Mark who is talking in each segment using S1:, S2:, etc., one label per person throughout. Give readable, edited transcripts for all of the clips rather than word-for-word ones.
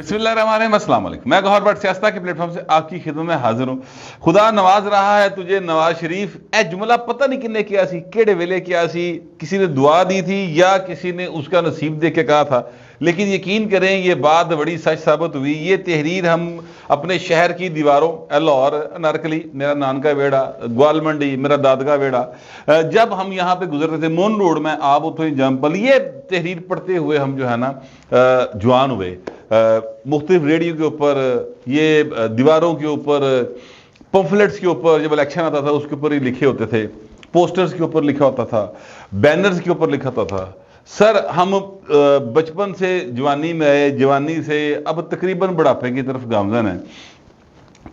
S1: بسم اللہ الرحمن الرحیم، السلام علیکم۔ میں گوہر بٹ سیاستہ کے پلیٹ فارم سے آپ کی خدمت میں حاضر ہوں۔ خدا نواز رہا ہے تجھے نواز شریف، اے جملہ پتہ نہیں کنے کیا سی، کیڑے ویلے کیا سی، کسی نے دعا دی تھی یا کسی نے اس کا نصیب دیکھ کے کہا تھا، لیکن یقین کریں یہ بات بڑی سچ ثابت ہوئی۔ یہ تحریر ہم اپنے شہر کی دیواروں، لاہور، نارکلی میرا نان کا بیڑا، گوال منڈی میرا داد کا بیڑا، جب ہم یہاں پہ گزرتے تھے مون روڈ میں آپ اتوں ہی جمپل، یہ تحریر پڑھتے ہوئے ہم جو ہے نا جوان ہوئے۔ مختلف ریڈیو کے اوپر، یہ دیواروں کے اوپر، پمفلیٹس کے اوپر جب الیکشن آتا تھا اس کے اوپر ہی لکھے ہوتے تھے، پوسٹرز کے اوپر لکھا ہوتا تھا، بینرز کے اوپر لکھا ہوتا تھا۔ سر ہم بچپن سے جوانی میں آئے، جوانی سے اب تقریباً بڑھاپے کی طرف گامزن ہیں،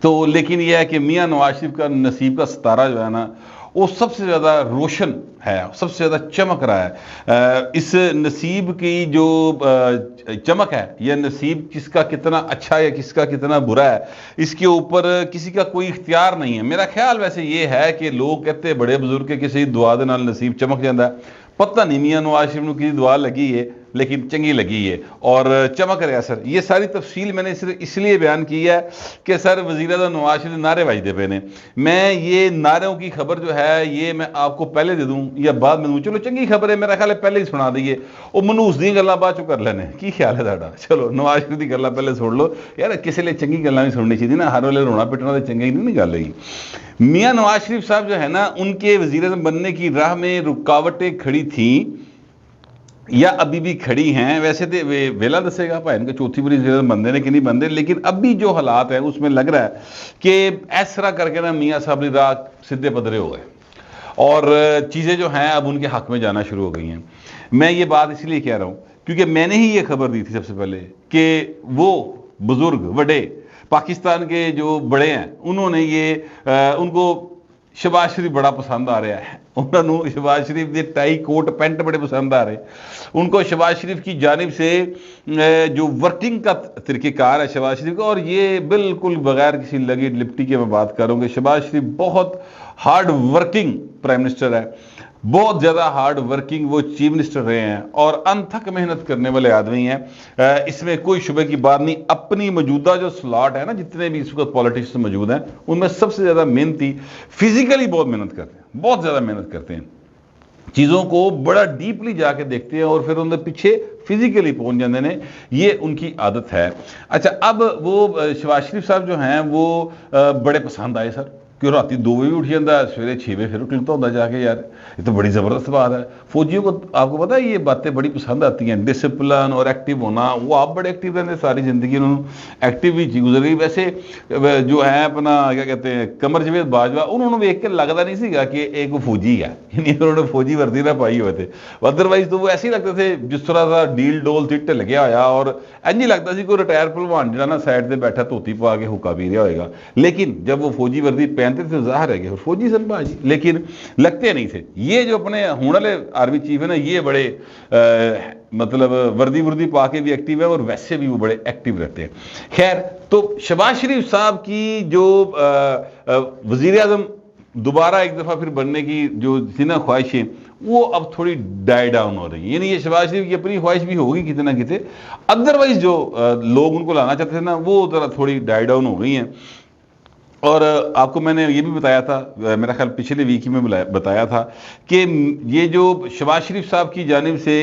S1: تو لیکن یہ ہے کہ میاں نواز شریف کا نصیب کا ستارہ جو ہے نا وہ سب سے زیادہ روشن ہے، سب سے زیادہ چمک رہا ہے۔ اس نصیب کی جو چمک ہے، یہ نصیب کس کا کتنا اچھا ہے کس کا کتنا برا ہے، اس کے اوپر کسی کا کوئی اختیار نہیں ہے۔ میرا خیال ویسے یہ ہے کہ لوگ کہتے بڑے بزرگ کے کسی دعا دے نال نصیب چمک جاتا ہے، پتہ نہیں میاں نواز شریف نے کسی دعا لگی ہے لیکن چنگی لگی ہے اور چمک رہا ہے۔ سر یہ ساری تفصیل میں نے صرف اس لیے بیان کی ہے کہ سر وزیر اعظم نواز شریف نعرے بجتے پے نے، میں یہ نعروں کی خبر جو ہے یہ میں آپ کو پہلے دے دوں یا بعد میں دوں؟ چلو چنگی خبر ہے، میرا خیال ہے پہلے ہی سنا دئیے، وہ منوس دی گلاں بعد چوں کر لینے، کی خیال ہے تہاڈا؟ چلو نواز شریف دی گلاں پہلے سن لو یار، کسی لیے چنگی گلاں بھی سننی چاہیے نا، ہر ویلے رونا پٹنا تو چنگی نہیں گل ہے۔ میاں نواز شریف صاحب جو ہے نا ان کے وزیر اعظم بننے کی راہ میں رکاوٹیں کھڑی تھیں یا ابھی بھی کھڑی ہیں، ویسے تو ویلا دسے گا بھائی ان کے چوتھی بری وزیر اعظم بندے نے کہ نہیں بندے، لیکن ابھی جو حالات ہیں اس میں لگ رہا ہے کہ اس طرح کر کے نا میاں صاحب کی راہ سدھے پدرے ہو گئے اور چیزیں جو ہیں اب ان کے حق میں جانا شروع ہو گئی ہیں۔ میں یہ بات اس لیے کہہ رہا ہوں کیونکہ میں نے ہی یہ خبر دی تھی سب سے پہلے کہ وہ بزرگ وڈے پاکستان کے جو بڑے ہیں انہوں نے یہ ان کو شہباز شریف بڑا پسند آ رہا ہے، انہوں نے شہباز شریف کے ٹائی کوٹ پینٹ بڑے پسند آ رہے، ان کو شہباز شریف کی جانب سے جو ورکنگ کا طریقہ کار ہے شہباز شریف کا، اور یہ بالکل بغیر کسی لگی لپٹی کے میں بات کروں کہ شہباز شریف بہت ہارڈ ورکنگ پرائم منسٹر ہے، بہت زیادہ ہارڈ ورکنگ وہ چیف منسٹر رہے ہیں اور انتھک محنت کرنے والے آدمی ہیں، اس میں کوئی شبہ کی بات نہیں۔ اپنی موجودہ جو سلاٹ ہے نا، جتنے بھی اس وقت پولیٹیشن موجود ہیں ان میں سب سے زیادہ محنتی، فزیکلی بہت محنت کرتے ہیں، بہت زیادہ محنت کرتے ہیں، چیزوں کو بڑا ڈیپلی جا کے دیکھتے ہیں اور پھر ان کے پیچھے فزیکلی پہنچ جاتے ہیں، یہ ان کی عادت ہے۔ اچھا اب وہ شہباز شریف صاحب جو ہیں وہ بڑے پسند آئے سر، کہ رات 2 بجے اٹھ جاتا ہے، سویرے 6 بجے پھر اٹھتا ہوتا جا کے، یار یہ تو بڑی زبردست بات ہے۔ فوجیوں کو آپ کو پتا ہے یہ باتیں بڑی پسند آتی ہیں، ڈسپلن اور ایکٹیو ہونا، وہ آپ بڑے ایکٹیو رہتے ہیں، ساری زندگی انہوں نے ایکٹیو ہی گزر گئی۔ ویسے جو ہے اپنا کیا کہتے ہیں قمر جاوید باجوہ، انہوں نے دیکھ کے لگتا نہیں سی گا کہ ایک فوجی ہے، یعنی انہوں نے فوجی وردی نہ پائی ہوئے تھے، ادروائز تو وہ ایسے ہی لگتے تھے جس طرح کا ڈیل ڈول تٹ لگیا ہوا، اور انج لگتا سی کوئی ریٹائر پہلوان جہاں نا سائڈ سے بیٹھا دھوتی پا کے حکا پی رہا ہوئے گا، لیکن جب وہ فوجی وردی پہنتے تھے ظاہر ہے کہ فوجی سن بھاجی، لیکن لگتے نہیں تھے۔ یہ جو اپنے ہونے والے آرمی چیف ہے نا، یہ بڑے مطلب وردی پا کے بھی ایکٹیو ہے اور ویسے بھی وہ بڑے ایکٹیو رہتے ہیں۔ خیر، تو شہباز شریف صاحب کی جو وزیر اعظم دوبارہ ایک دفعہ پھر بننے کی جو تھی نا خواہشیں، وہ اب تھوڑی ڈائی ڈاؤن ہو رہی ہیں، یعنی یہ شہباز شریف کی اپنی خواہش بھی ہوگی کتنے نہ کتنے، ادروائز جو لوگ ان کو لانا چاہتے تھے نا وہ ذرا تھوڑی ڈائی ڈاؤن ہو گئی ہیں۔ اور آپ کو میں نے یہ بھی بتایا تھا، میرا خیال پچھلے ویک ہی میں بتایا تھا کہ یہ جو شہباز شریف صاحب کی جانب سے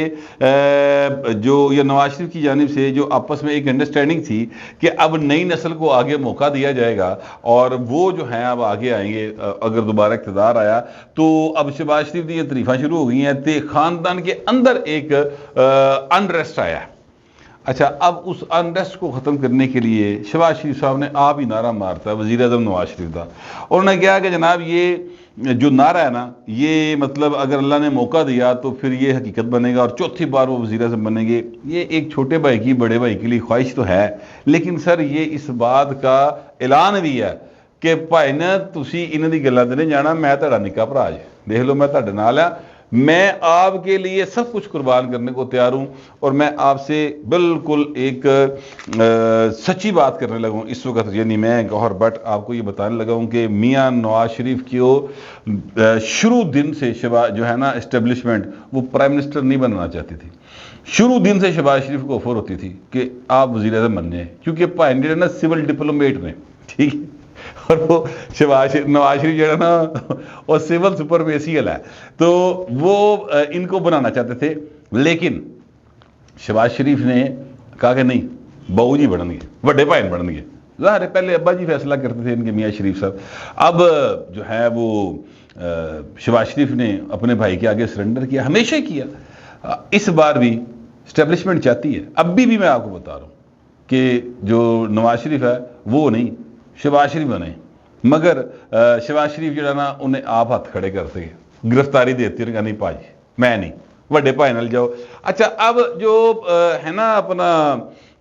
S1: جو یا نواز شریف کی جانب سے جو آپس میں ایک انڈرسٹینڈنگ تھی کہ اب نئی نسل کو آگے موقع دیا جائے گا اور وہ جو ہیں اب آگے آئیں گے، اگر دوبارہ اقتدار آیا تو اب شہباز شریف کی یہ تعریفیں شروع ہو گئی ہیں، تے خاندان کے اندر ایک انریسٹ آیا ہے۔ اچھا اب اس انریسٹ کو ختم کرنے کے لیے شہباز شریف صاحب نے آپ ہی نعرہ مارتا ہے وزیر اعظم نواز شریف کا، اور انہوں نے کہا کہ جناب یہ جو نعرہ ہے نا، یہ مطلب اگر اللہ نے موقع دیا تو پھر یہ حقیقت بنے گا اور چوتھی بار وہ وزیر اعظم بنیں گے۔ یہ ایک چھوٹے بھائی کی بڑے بھائی کے لیے خواہش تو ہے، لیکن سر یہ اس بات کا اعلان بھی ہے کہ بھائی نے تسی انہاں دی گلاں تے نہیں جانا، میں تہاڈا نکا بھرا جے، دیکھ لو میں تہاڈے نال ہاں، میں آپ کے لیے سب کچھ قربان کرنے کو تیار ہوں، اور میں آپ سے بالکل ایک سچی بات کرنے لگا ہوں اس وقت، یعنی میں گوہر بٹ آپ کو یہ بتانے لگا ہوں کہ میاں نواز شریف کی شروع دن سے جو ہے نا اسٹیبلشمنٹ، وہ پرائم منسٹر نہیں بننا چاہتی تھی۔ شروع دن سے شہباز شریف کو آفر ہوتی تھی کہ آپ وزیر اعظم بننے ہیں، کیونکہ پائن جو ہے نا سول ڈپلومیٹ میں، ٹھیک ہے، اور وہ نواز شریف جو ہے نا وہ سول سپرمیسیل ہے، تو وہ ان کو بنانا چاہتے تھے، لیکن شہباز شریف نے کہا کہ نہیں، بہو جی بڑھن گے، بڑے بھائی بڑھن گے۔ ظاہر ہے پہلے ابا جی فیصلہ کرتے تھے ان کے میاں شریف صاحب، اب جو ہے وہ شہباز شریف نے اپنے بھائی کے آگے سرنڈر کیا، ہمیشہ کیا۔ اس بار بھی اسٹیبلشمنٹ چاہتی ہے، اب بھی میں آپ کو بتا رہا ہوں کہ جو نواز شریف ہے وہ نہیں، شہباز شریف بنے، مگر شہباز شریف جو ہے نا انہیں آپ ہاتھ کھڑے کرتے ہیں، گرفتاری دیتی ہے، نہیں پاجی میں نہیں، بڑے بھائی نال جاؤ۔ اچھا، اب جو ہے نا اپنا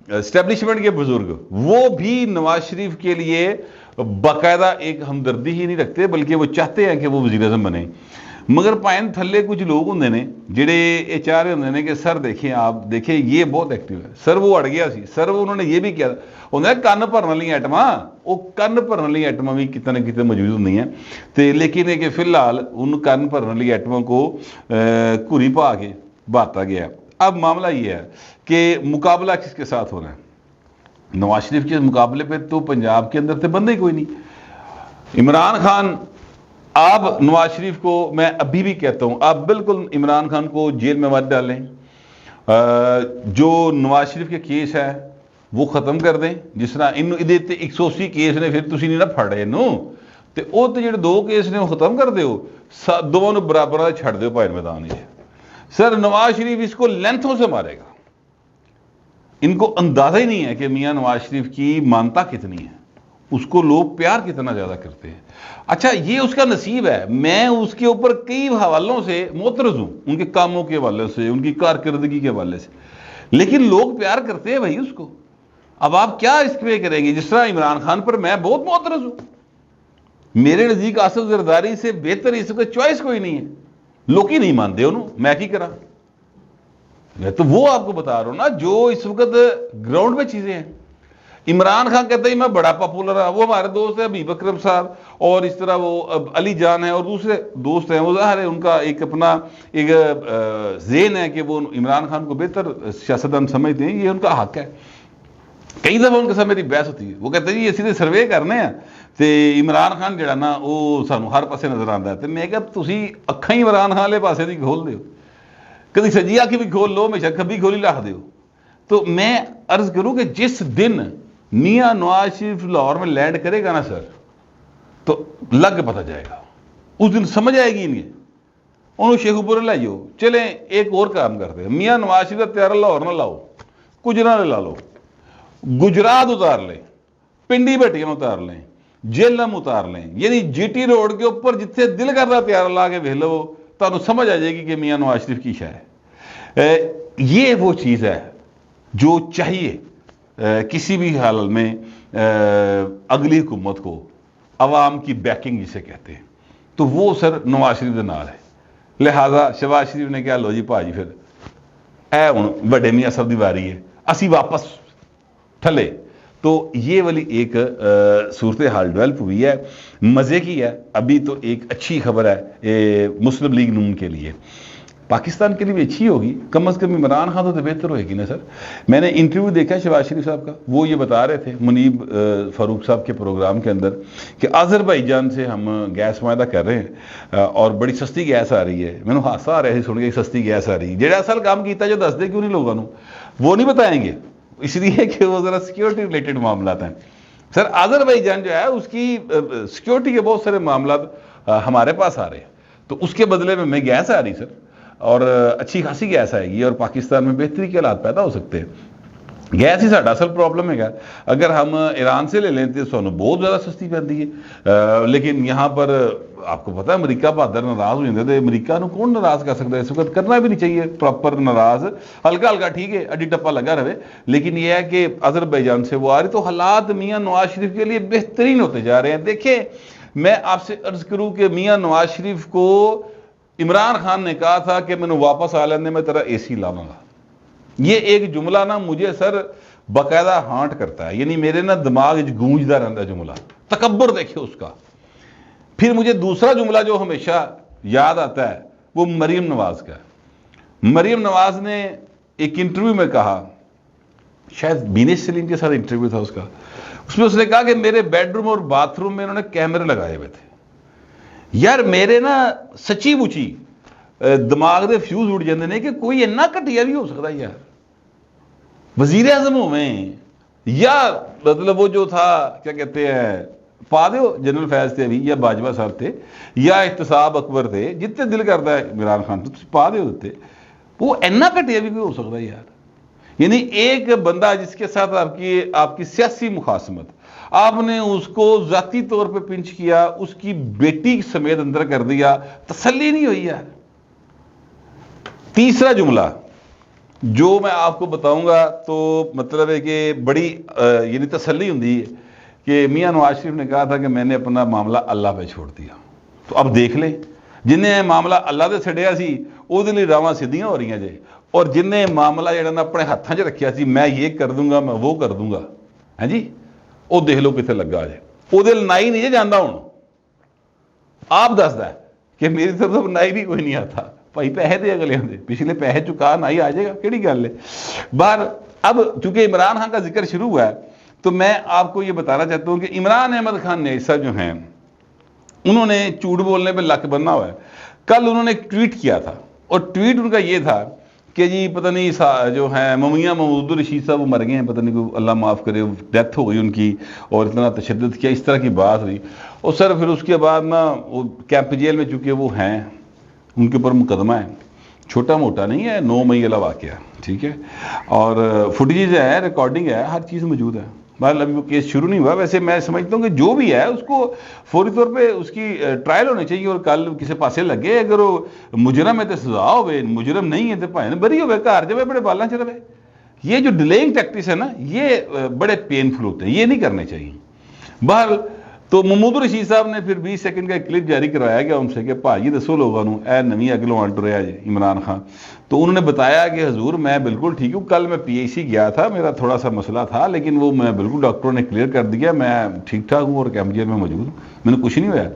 S1: اسٹیبلشمنٹ کے بزرگ، وہ بھی نواز شریف کے لیے باقاعدہ ایک ہمدردی ہی نہیں رکھتے، بلکہ وہ چاہتے ہیں کہ وہ وزیر اعظم بنے، مگر پائن تھلے کچھ لوگ ہوں نے جڑے یہ چاہ رہے ہوں نے کہ سر دیکھیں، آپ دیکھیں یہ بہت ایکٹیو ہے، سر وہ اڑ گیا سی، سر وہ انہوں نے یہ بھی کیا ہوتا ہے، کن بھرنے والی ایٹما، وہ کن بھرنے والی ایٹما بھی کتنے نہ کتنے موجود نہیں ہیں، لیکن کہ فی الحال ان کن بھرنے والی ایٹما کو گھری پا کے بھارتا گیا۔ اب معاملہ یہ ہے کہ مقابلہ کس کے ساتھ ہونا ہے؟ نواز شریف کے مقابلے پہ تو پنجاب کے اندر سے بندہ ہی کوئی نہیں۔ عمران خان، آپ نواز شریف کو، میں ابھی بھی کہتا ہوں، آپ بالکل عمران خان کو جیل میں مت ڈالیں، جو نواز شریف کے کیس ہے وہ ختم کر دیں، جس طرح 180 کیس نے پھر تسی نہیں نہ پھڑ رہے نو، تے وہ تو جڑے 2 کیس نے وہ ختم کر دیو، دونوں برابر چھڑ دیو پائر میدان ہے۔ سر نواز شریف اس کو لینتھوں سے مارے گا، ان کو اندازہ ہی نہیں ہے کہ میاں نواز شریف کی مانتا کتنی ہے، اس کو لوگ پیار کتنا زیادہ کرتے ہیں۔ اچھا، یہ اس کا نصیب ہے، میں اس کے اوپر کئی حوالوں سے معترض ہوں، ان کے کاموں کے حوالے سے، ان کی کارکردگی کے حوالے سے، لیکن لوگ پیار کرتے ہیں بھائی اس کو۔ اب آپ کیا اس پہ کریں گے؟ جس طرح عمران خان پر میں بہت معترض ہوں، میرے نزدیک آصف زرداری سے بہتر اس کو چوائس کوئی نہیں ہے، لوگ ہی نہیں مانتے انہوں، میں کی کرا، میں تو وہ آپ کو بتا رہا ہوں نا جو اس وقت گراؤنڈ میں چیزیں ہیں۔ عمران خان کہتے ہیں میں بڑا پاپولر ہوں، وہ ہمارے دوست ہیں حبیب اکرم صاحب، اور اس طرح وہ علی جان ہیں اور دوسرے دوست ہیں، وہ ظاہر ہے ان کا ایک اپنا ایک ذہن ہے کہ وہ عمران خان کو بہتر سیاستدان سمجھتے ہیں، یہ ان کا حق ہے۔ کئی دفعہ ان کے ساتھ میری بحث ہوتی ہے، وہ کہتے ہیں جی اسی سروے کرنے ہیں تے عمران خان جڑا نا وہ سانو ہر پاسے نظر آتا ہے، تو میں کہا تسی اکھاں ہی عمران خان والے پاسے دی کھول دیو، کدی سجی اکھ بھی کھول لو، ہمیشہ کبھی کھولی رکھ دیو۔ تو میں عرض کروں کہ جس دن میاں نواز شریف لاہور میں لینڈ کرے گا نا سر، تو لگ پتہ جائے گا، اس دن سمجھ آئے گی انہیں، انہوں شیخو پورے لے جاؤ، چلیں ایک اور کام کرتے ہیں، میاں نواز شریف کا تیارہ لاہور نہ لاؤ، کجرا لا لو، گجرات اتار لیں، پنڈی بٹیاں اتار لیں، جیلم اتار لیں، یعنی جی ٹی روڈ کے اوپر جتنے دل کر رہا تیار لا کے بھیج لو، تو سمجھ آ جائے گی کہ میاں نواز شریف کی شاہ ہے۔ یہ وہ چیز ہے جو چاہیے کسی بھی حال میں اگلی حکومت کو، عوام کی بیکنگ جسے کہتے ہیں، تو وہ سر نواز شریف کے نال ہے۔ لہذا شہباز شریف نے کہا لو جی پاجی پھر اے ہوں بڑے میاں صاحب دی واری ہے، اسی واپس تھلے۔ تو یہ والی ایک صورتحال ڈیولپ ہوئی ہے، مزے کی ہے۔ ابھی تو ایک اچھی خبر ہے مسلم لیگ نون کے لیے، پاکستان کے لیے بھی اچھی ہوگی، کم از کم عمران خان تو بہتر ہوئے گی نا سر۔ میں نے انٹرویو دیکھا شہباز شریف صاحب کا، وہ یہ بتا رہے تھے منیب فاروق صاحب کے پروگرام کے اندر کہ آذربائیجان سے ہم گیس معاہدہ کر رہے ہیں اور بڑی سستی گیس آ رہی ہے۔ میں نے حادثہ آ رہا ہے سن کے سستی گیس آ رہی ہے، جڑا اصل کام کیتا جو دس دے کیوں نہیں لوگوں وہ نہیں بتائیں گے، اس لیے کہ وہ ذرا سیکیورٹی ریلیٹڈ معاملات ہیں۔ سر آذربائیجان جو ہے اس کی سیکیورٹی کے بہت سارے معاملات ہمارے پاس آ رہے ہیں، تو اس کے بدلے میں گیس آ رہی سر، اور اچھی خاصی گیس آئے گی، اور پاکستان میں بہتری کے حالات پیدا ہو سکتے ہیں۔ گیس ہی ساڈا اصل پرابلم ہے، اگر ہم ایران سے لے لیں تو سانو بہت زیادہ سستی پڑتی ہے، لیکن یہاں پر آپ کو پتہ ہے امریکہ بہادر ناراض ہو جاتے، تو امریکہ نو کون ناراض کر سکتا ہے؟ اس وقت کرنا بھی نہیں چاہیے پراپر ناراض، ہلکا ہلکا ٹھیک ہے اڈی ٹپا لگا رہے، لیکن یہ ہے کہ آذربائیجان سے وہ آ رہی، تو حالات میاں نواز شریف کے لیے بہترین ہوتے جا رہے ہیں۔ دیکھیں میں آپ سے عرض کروں کہ میاں نواز شریف کو عمران خان نے کہا تھا کہ میں نے واپس آ لینے میں تیرا اے سی لاؤں گا. یہ ایک جملہ نا مجھے سر باقاعدہ ہانٹ کرتا ہے, یعنی میرے نا دماغ گونجتا رہتا ہے جملہ, تکبر دیکھے اس کا. پھر مجھے دوسرا جملہ جو ہمیشہ یاد آتا ہے وہ مریم نواز کا ہے. مریم نواز نے ایک انٹرویو میں کہا, شاید بینیش سلیم کے ساتھ انٹرویو تھا اس میں اس نے کہا کہ میرے بیڈ روم اور باتھ روم میں انہوں نے کیمرے لگائے ہوئے تھے. یار میرے نا سچی بچی دماغ دے فیوز اڑ جاندے نے کہ کوئی اتنا گھٹیا بھی ہو سکتا ہے یار, وزیر اعظم ہوئے یا مطلب وہ جو تھا کیا کہتے ہیں پا دیو جنرل فیض تھے ابھی, یا باجوہ صاحب تھے, یا احتساب اکبر تھے, جتنے دل کرتا ہے عمران خان تو پا دیو دیتے, وہ اتنا گھٹیا بھی کوئی ہو سکتا ہے یار. یعنی ایک بندہ جس کے ساتھ آپ کی سیاسی مخاصمت, آپ نے اس کو ذاتی طور پہ پنچ کیا, اس کی بیٹی سمیت اندر کر دیا, تسلی نہیں ہوئی یار. تیسرا جملہ جو میں آپ کو بتاؤں گا تو مطلب ہے کہ بڑی یعنی تسلی ہوندی ہے کہ میاں نواز شریف نے کہا تھا کہ میں نے اپنا معاملہ اللہ پہ چھوڑ دیا. تو اب دیکھ لیں, جنہیں معاملہ اللہ دے چھڑیا سی وہ دے لیے راواں سیدھیاں ہو رہی ہیں جی, اور جنہیں معاملہ جڑا نا اپنے ہاتھاں 'چ رکھیا سی میں یہ کر دوں گا میں وہ کر دوں گا, ہاں جی, وہ دیکھ لو کتنے لگا جائے. وہ دل نائی نہیں جانا ہوں, آپ دسدا ہے کہ میری طرف نائی بھی کوئی نہیں آتا بھائی, پیسے دے اگلے دے, پچھلے پیسے چکا نائی آ جائے گا, کیڑی گل ہے. باہر اب چونکہ عمران خان کا ذکر شروع ہوا ہے تو میں آپ کو یہ بتانا چاہتا ہوں کہ عمران احمد خان عیسیٰ جو ہیں انہوں نے جھوٹ بولنے پہ لک بننا ہوا ہے. کل انہوں نے ایک ٹویٹ کیا تھا, اور ٹویٹ ان کا یہ تھا کہ جی پتہ نہیں جو ہیں ممیاں محمود الرشید صاحب وہ مر گئے ہیں, پتہ نہیں کوئی اللہ معاف کرے ڈیتھ ہو گئی ان کی, اور اتنا تشدد کیا, اس طرح کی بات ہوئی. اور سر پھر اس کے بعد نا وہ کیمپ جیل میں چونکہ وہ ہیں, ان کے اوپر مقدمہ ہے, چھوٹا موٹا نہیں ہے, 9 مئی والا واقعہ, ٹھیک ہے, اور فوٹیج ہے, ریکارڈنگ ہے, ہر چیز موجود ہے. بہرحال ابھی وہ کیس شروع نہیں ہوا. ویسے میں سمجھتا ہوں کہ جو بھی ہے اس کو فوری طور پہ اس کی ٹرائل ہونی چاہیے, اور کل کسی پاسے لگے, اگر وہ مجرم ہے تو سزا ہوئے, مجرم نہیں ہے تو بھائی بری ہوئے, گھر جائے بڑے بالاں چ رہے. یہ جو ڈیلیئنگ ٹیکٹکس ہے نا یہ بڑے پینفل ہوتے ہیں, یہ نہیں کرنے چاہیے. بہرحال تو محمود الرشید صاحب نے پھر 20 سیکنڈ کا ایک کلپ جاری کروایا گیا ان سے کہ بھائی دسو لوگوں نو اے نویں اگلوں انٹ رہا جی عمران خان. تو انہوں نے بتایا کہ حضور میں بالکل ٹھیک ہوں, کل میں پی ایچ سی گیا تھا, میرا تھوڑا سا مسئلہ تھا, لیکن وہ میں بالکل ڈاکٹروں نے کلیئر کر دیا, میں ٹھیک ٹھاک ہوں اور کیمپ جیل میں موجود ہوں, میں نے کچھ نہیں ہوا.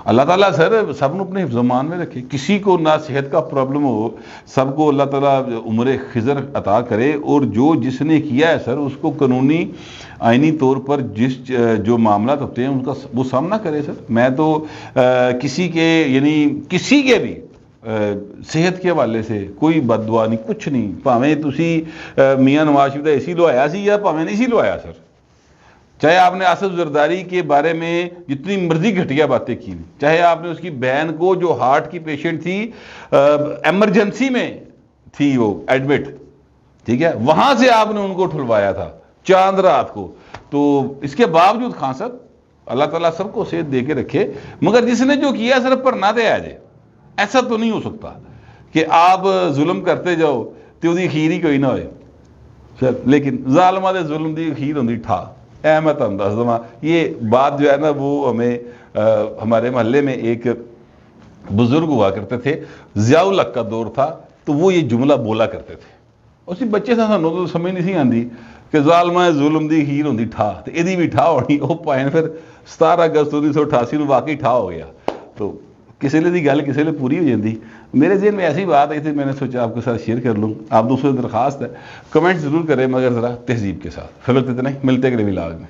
S1: اللہ تعالیٰ سر سب نے اپنے حفظ و امان میں رکھے, کسی کو نہ صحت کا پرابلم ہو, سب کو اللہ تعالیٰ عمر خضر عطا کرے, اور جس نے کیا ہے سر اس کو قانونی آئینی طور پر جو معاملات ہوتے ہیں ان کا وہ سامنا کرے. سر میں تو کسی کے بھی صحت کے حوالے سے کوئی بد دعا نہیں, کچھ نہیں, بھاویں تسی میاں نواز شریف کا اے سی لوایا سی یا بھاویں نہیں سی لوایا سر, چاہے آپ نے آصف زرداری کے بارے میں جتنی مرضی گھٹیا باتیں کی, چاہے آپ نے اس کی بہن کو جو ہارٹ کی پیشنٹ تھی ایمرجنسی میں تھی وہ ایڈمٹ, ٹھیک ہے, وہاں سے آپ نے ان کو ٹھلوایا تھا چاند رات کو. تو اس کے باوجود خان صاحب اللہ تعالیٰ سب کو صحت دے کے رکھے, مگر جس نے جو کیا سر پر نہ دے آ جائے. ایسا تو نہیں ہو سکتا کہ آپ ظلم کرتے جاؤ تو وہ خیر ہی کوئی نہ ہوئے سر, لیکن ظالمہ دے ظلم دی خیر ہوندی ٹھا. میں تم دس دوں, یہ بات جو ہے نا وہ ہمیں ہمارے محلے میں ایک بزرگ ہوا کرتے تھے, ضیاء الحق کا دور تھا, تو وہ یہ جملہ بولا کرتے تھے. اسی بچے سے سانوں تو سمجھ نہیں سی آتی کہ ظالمہ ظلم دی خیر ہوندی ٹھا, تو یہ بھی ٹھا ہونی. وہ پائن پھر 17 اگست 1988 میں واقعی ٹھا ہو گیا. تو کسی لیے دی گل کسی لیے پوری ہو جاتی. میرے ذہن میں ایسی بات آئی تھی, میں نے سوچا آپ کے ساتھ شیئر کر لوں. آپ دوسرے درخواست ہے کمنٹ ضرور کریں مگر ذرا تہذیب کے ساتھ. فی الوقت اتنا ہی, ملتے اگلے ولاگ میں.